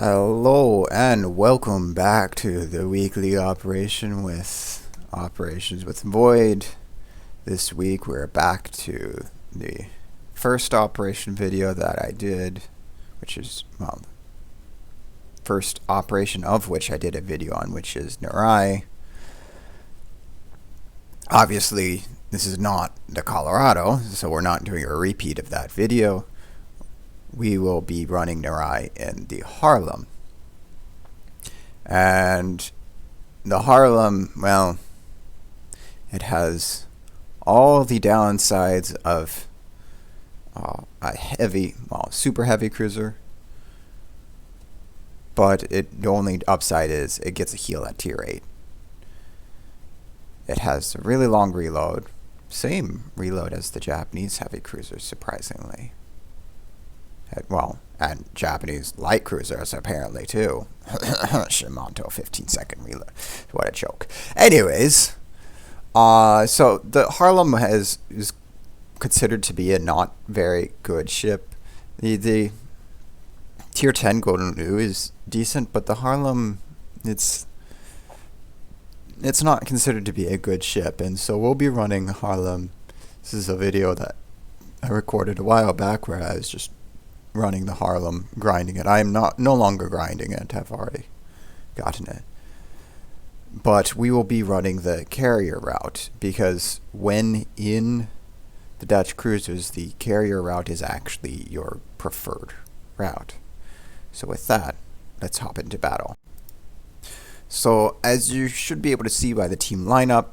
Hello and welcome back to the weekly operation with Operations with Void. This week we're back to the first operation video that I did, which is, well, first operation of which I did a video on, which is Narai. Obviously, this is not the Colorado, so we're not doing a repeat of that video. We will be running Narai in the Haarlem. And the Haarlem, well, it has all the downsides of a heavy, well, super heavy cruiser. But the only upside is it gets a heal at tier 8. It has a really long reload. Same reload as the Japanese heavy cruisers, surprisingly. And Japanese light cruisers apparently too. Shimano 15-second reload. What a joke. Anyways, so the Haarlem is considered to be a not very good ship. The tier 10 Golden New is decent, but the Haarlem, it's not considered to be a good ship, and so we'll be running Haarlem. This is a video that I recorded a while back where I was just running the Haarlem, grinding it. I am no longer grinding it. I've already gotten it. But we will be running the carrier route, because when in the Dutch cruisers, the carrier route is actually your preferred route. So with that, let's hop into battle. So as you should be able to see by the team lineup,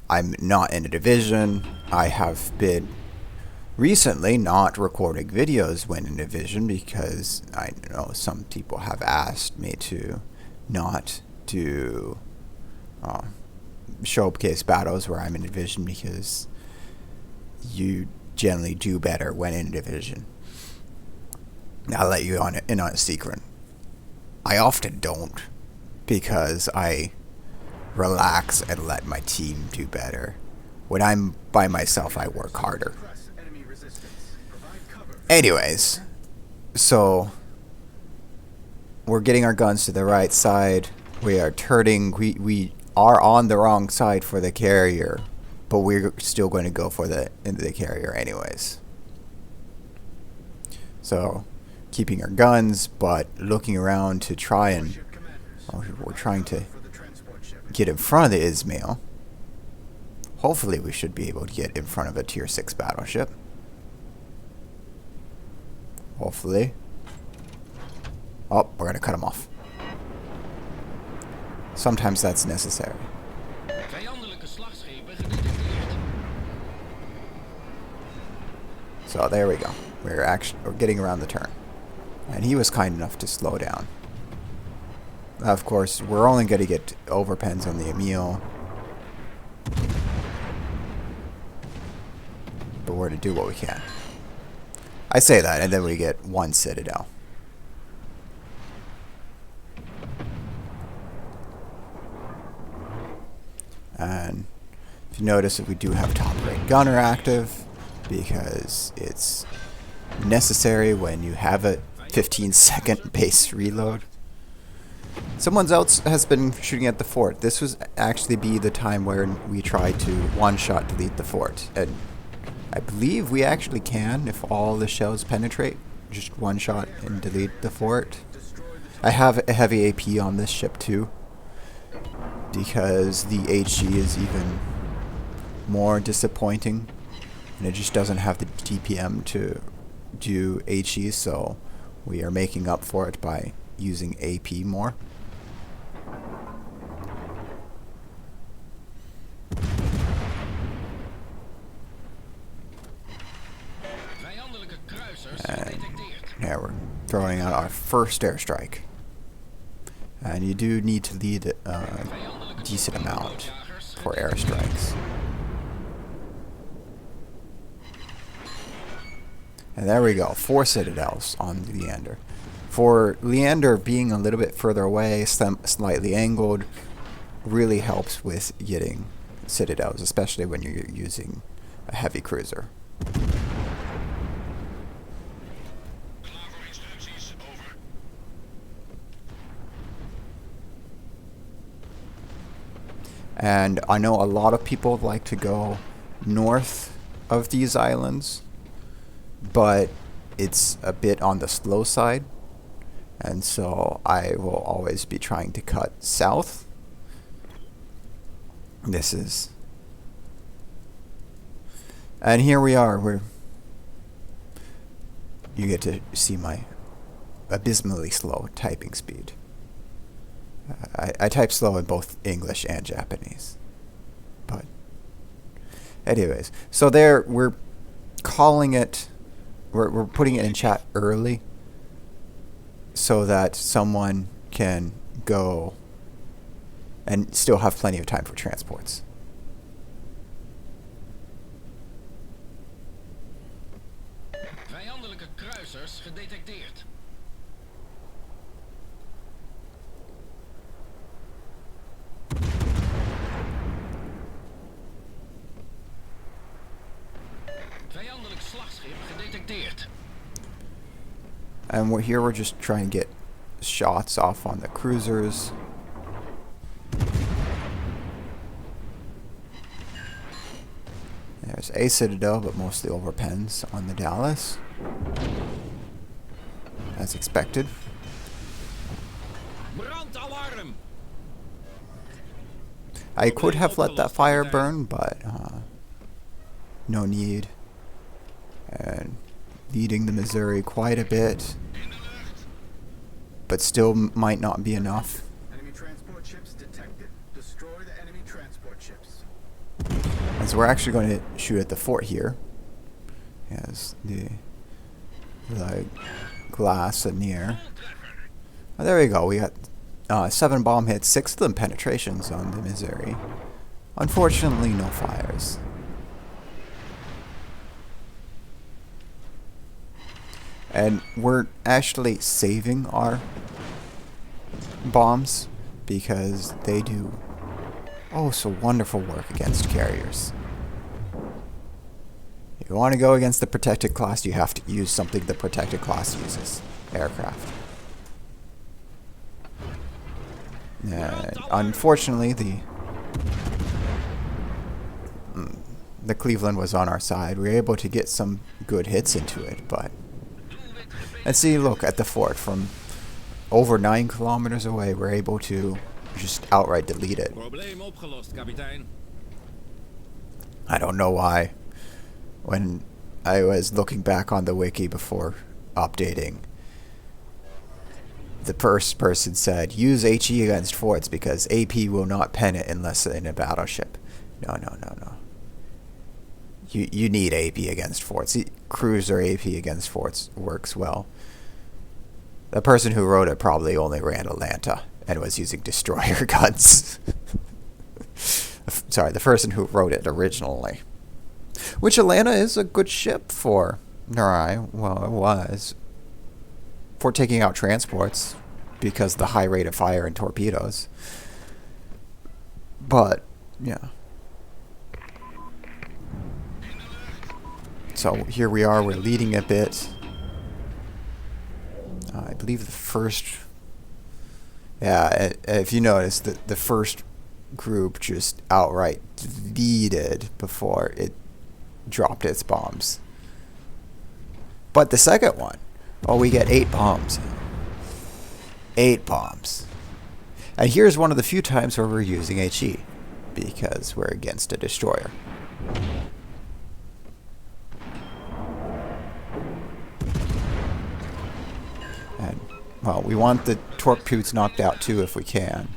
I'm not in a division. I have been recently not recording videos when in division because I know some people have asked me to not do showcase battles where I'm in division because you generally do better when in division. I'll let you in on a secret. I often don't, because I relax and let my team do better. When I'm by myself, I work harder. Anyways, so we're getting our guns to the right side. We are turning. We are on the wrong side for the carrier, but we're still going to go for into the carrier anyways. So keeping our guns, but looking around to try and we're trying to get in front of the Ismail. Hopefully we should be able to get in front of a tier 6 battleship. Hopefully. Oh, we're going to cut him off. Sometimes that's necessary. So there we go. We're getting around the turn. And he was kind enough to slow down. Of course, we're only going to get overpens on the Emil. But we're going to do what we can. I say that, and then we get one Citadel. And if you notice that we do have top rate gunner active, because it's necessary when you have a 15-second base reload. Someone else has been shooting at the fort. This was actually be the time where we tried to one-shot delete the fort. And I believe we actually can, if all the shells penetrate, just one shot and delete the fort. I have a heavy AP on this ship too, because the HG is even more disappointing, and it just doesn't have the DPM to do HE, so we are making up for it by using AP more. And yeah, we're throwing out our first airstrike. And you do need to lead a decent amount for airstrikes. And there we go, 4 Citadels on Leander. For Leander, being a little bit further away, slightly angled, really helps with getting Citadels, especially when you're using a heavy cruiser. And I know a lot of people like to go north of these islands, but it's a bit on the slow side. And so I will always be trying to cut south. This is... And here we are. You get to see my abysmally slow typing speed. I type slow in both English and Japanese. But anyways, so there we're calling it, we're putting it in chat early so that someone can go and still have plenty of time for transports. Vijandelijke kruisers gedetecteerd. Vijandelijk slagschip gedetecteerd. And we're just trying to get shots off on the cruisers. There's a Citadel, but mostly overpens on the Dallas, as expected. Brandalarm! I could have let that fire burn, but no need. And leading the Missouri quite a bit, but still might not be enough. Enemy transport ships detected. Destroy the enemy transport ships. And so we're actually going to shoot at the fort here. As the glass near. Oh, there we go. We got 7 bomb hits, 6 of them penetrations on the Missouri. Unfortunately, no fires. And we're actually saving our bombs because they do oh so wonderful work against carriers. If you want to go against the protected class, you have to use something the protected class uses. Aircraft. And unfortunately, the Cleveland was on our side. We were able to get some good hits into it, but... And see, look at the fort from over 9 kilometers away. We're able to just outright delete it. Probleem opgelost, kapitein. I don't know why. When I was looking back on the wiki before updating, the first person said, use HE against forts because AP will not pen it unless in a battleship. No. You need AP against forts. Cruiser AP against forts works well. The person who wrote it probably only ran Atlanta and was using destroyer guns. Sorry, the person who wrote it originally. Which Atlanta is a good ship for Narai. Well, it was. For taking out transports because the high rate of fire and torpedoes. But, yeah. So here we are, we're leading a bit. I believe the first... Yeah, if you notice, the first group just outright deleted before it dropped its bombs. But the second one, oh, we get 8 bombs. 8 bombs. And here's one of the few times where we're using HE, because we're against a destroyer. And, well, we want the torpedoes knocked out too if we can.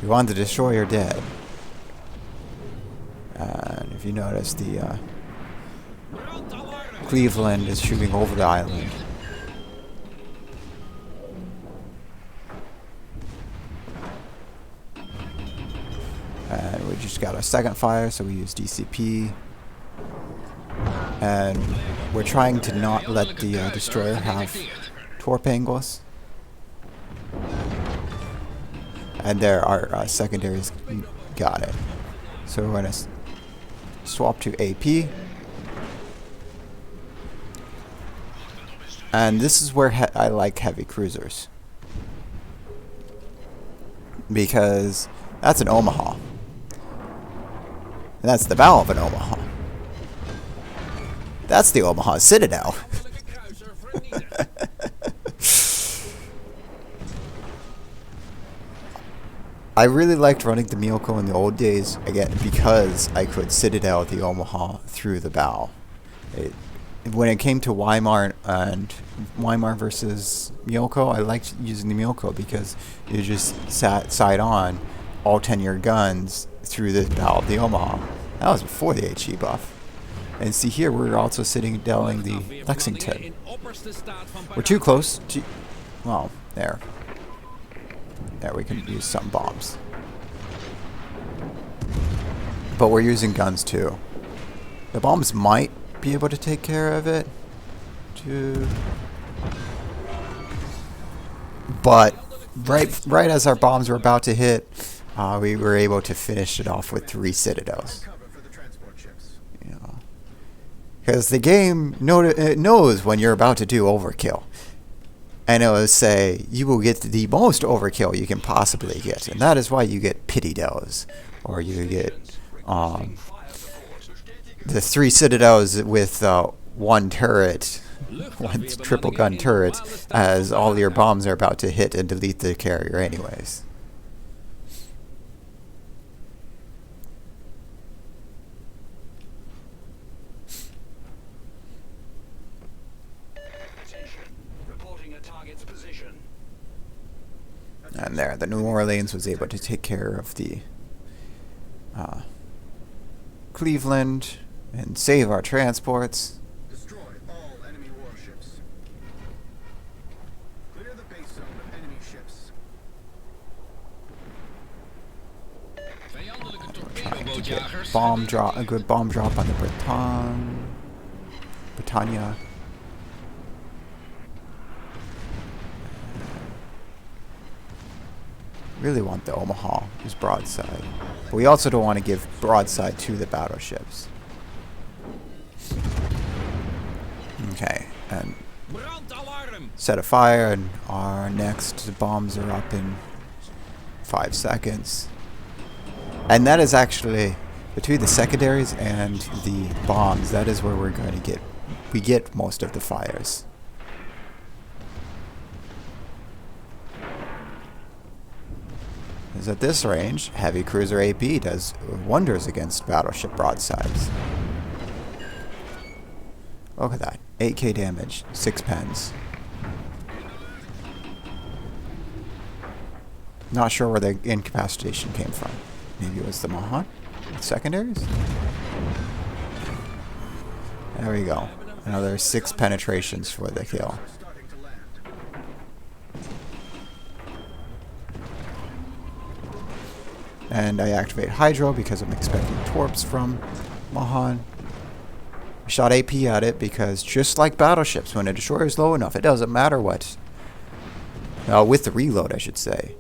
We want the destroyer dead. And if you notice, the Cleveland is shooting over the island. And we just got a second fire, so we use DCP. And we're trying to not let the destroyer have torp angles. And there our secondaries got it. So we're going to swap to AP. And this is where I like heavy cruisers. Because that's an Omaha. And that's the bow of an Omaha. That's the Omaha Citadel. Landelijke kruiser vernietigd. I really liked running the Miyoko in the old days, again, because I could Citadel the Omaha through the bow. When it came to Weimar and Weimar versus Miyoko, I liked using the Miyoko because you just sat side on all 10-year guns through the bow of the Omaha. That was before the HE buff. And see here, we're also Citadeling the Lexington. We're too close to... Well, there. There, we can use some bombs. But we're using guns too. The bombs might be able to take care of it. But right as our bombs were about to hit, we were able to finish it off with 3 citadels. Cover for the transport ships. Because the game knows when you're about to do overkill. And it will say, you will get the most overkill you can possibly get. And that is why you get pity dells. Or you get the 3 citadels with 1 turret, 1 triple gun turret, as all your bombs are about to hit and delete the carrier anyways. And there, the New Orleans was able to take care of the Cleveland and save our transports. Destroy all enemy warships. Clear the base zone of enemy ships. Vijandelijke Trying to get torpedobootjagers. a good bomb drop on the Britannia. Really want the Omaha as broadside, but we also don't want to give broadside to the battleships. Okay, and Brandalarm. set a fire, and our next bombs are up in 5 seconds. And that is actually between the secondaries and the bombs. That is where we're going to get most of the fires. Is at this range, heavy cruiser AP does wonders against battleship broadsides. Look at that, 8k damage, 6 pens. Not sure where the incapacitation came from. Maybe it was the Mahan? Secondaries? There we go. Another 6 penetrations for the kill. Starting to land. And I activate Hydro because I'm expecting torps from Mahan. I shot AP at it because just like battleships, when a destroyer is low enough, it doesn't matter what. With the reload, I should say.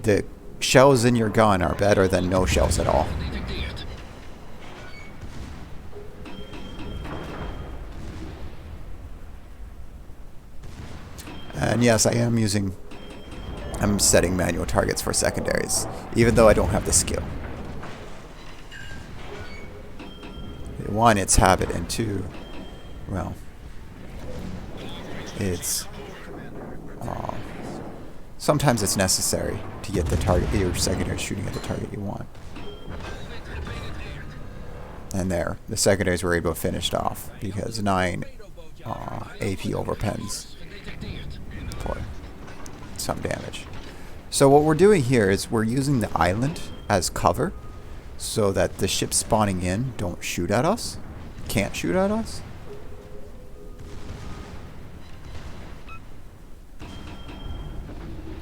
The shells in your gun are better than no shells at all. Gedetecteerd. And yes, I'm setting manual targets for secondaries, even though I don't have the skill. 1, it's habit, and 2, well, it's sometimes it's necessary to get the target, your secondary shooting at the target you want. And there, the secondaries were able to finish it off because 9 AP overpens Gedetecteerd. for some damage. So what we're doing here is we're using the island as cover so that the ships spawning in don't shoot at us, can't shoot at us.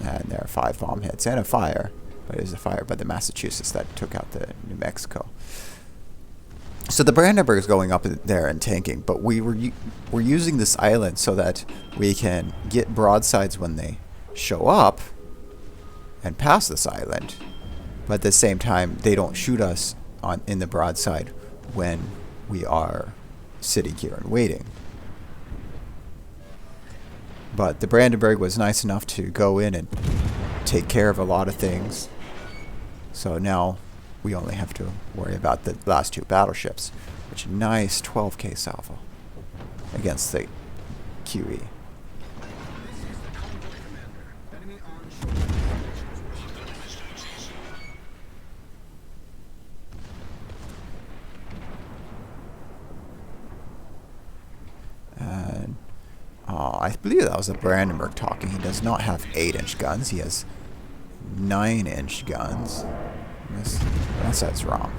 And there are 5 bomb hits and a fire, but it was a fire by the Massachusetts that took out the New Mexico. So the Brandenburg is going up there and tanking, but we're using this island so that we can get broadsides when they show up and pass this island, but at the same time they don't shoot us in the broadside when we are sitting here and waiting. But the Brandenburg was nice enough to go in and take care of a lot of things. So now we only have to worry about the last 2 battleships. Which nice 12k salvo against the QE. This is the convoy commander. Enemy onshore operations And I believe that was the Brandenburg talking. He does not have 8-inch guns. He has 9-inch guns. Unless that's wrong.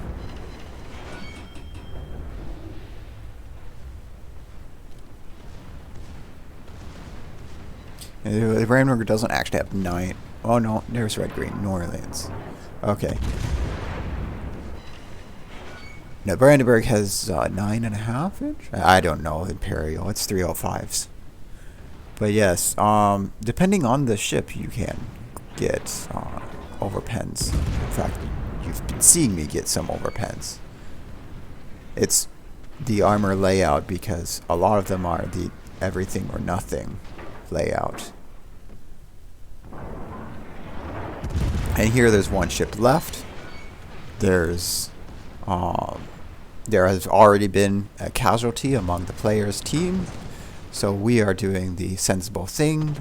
The Brandenburg doesn't actually have 9. Oh no, there's red green. New Orleans. Okay. No, Brandenburg has 9.5 inch. I don't know Imperial. It's 305s. But yes, depending on the ship, you can get overpens. In fact, you've been seeing me get some overpens. It's the armor layout because a lot of them are the everything or nothing layout. And here there's 1 ship left. There's there has already been a casualty among the players' team, so we are doing the sensible thing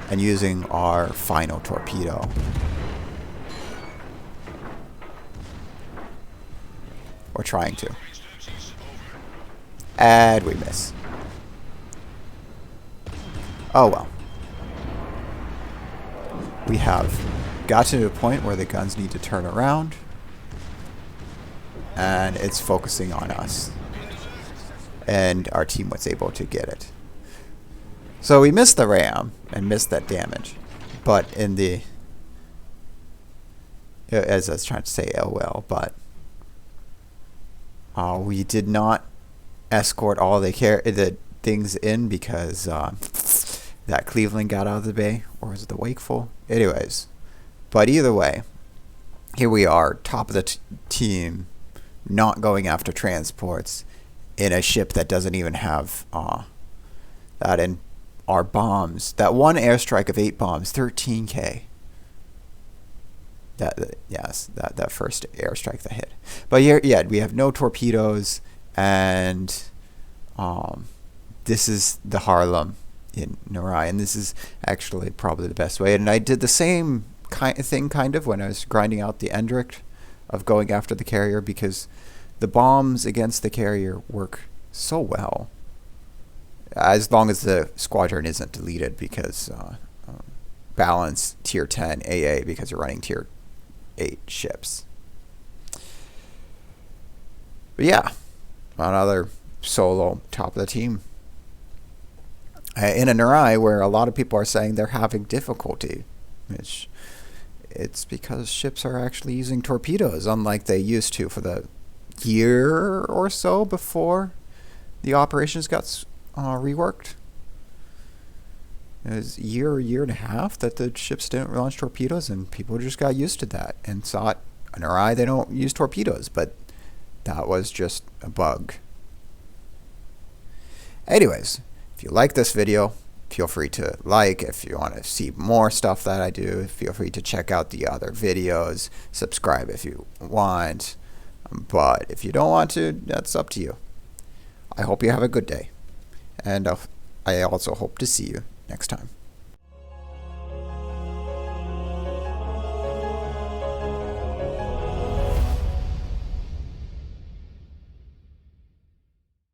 and using our final torpedo. Or trying to. And we miss. Oh well. We have got to a point where the guns need to turn around. And it's focusing on us. And our team was able to get it. So we missed the ram and missed that damage. But in the... As I was trying to say, LOL, but... we did not escort all the things in because that Cleveland got out of the bay. Or was it the Wakeful? Anyways. But either way, here we are, top of the team, not going after transports in a ship that doesn't even have that, and our bombs. That one airstrike of 8 bombs, 13k. That first airstrike that hit. But here, yeah, we have no torpedoes, and this is the Haarlem in Narai, and this is actually probably the best way. And I did the same kind of when I was grinding out the Endricht of going after the carrier, because the bombs against the carrier work so well as long as the squadron isn't deleted, because balance tier 10 AA because you're running tier 8 ships. But yeah, another solo top of the team in a Narai where a lot of people are saying they're having difficulty, which it's because ships are actually using torpedoes, unlike they used to for the year or so before the operations got reworked. It was a year and a half that the ships didn't launch torpedoes, and people just got used to that and thought, in Narai they don't use torpedoes, but that was just a bug. Anyways, if you like this video, feel free to like. If you want to see more stuff that I do, feel free to check out the other videos. Subscribe if you want. But if you don't want to, that's up to you. I hope you have a good day. And I also hope to see you next time.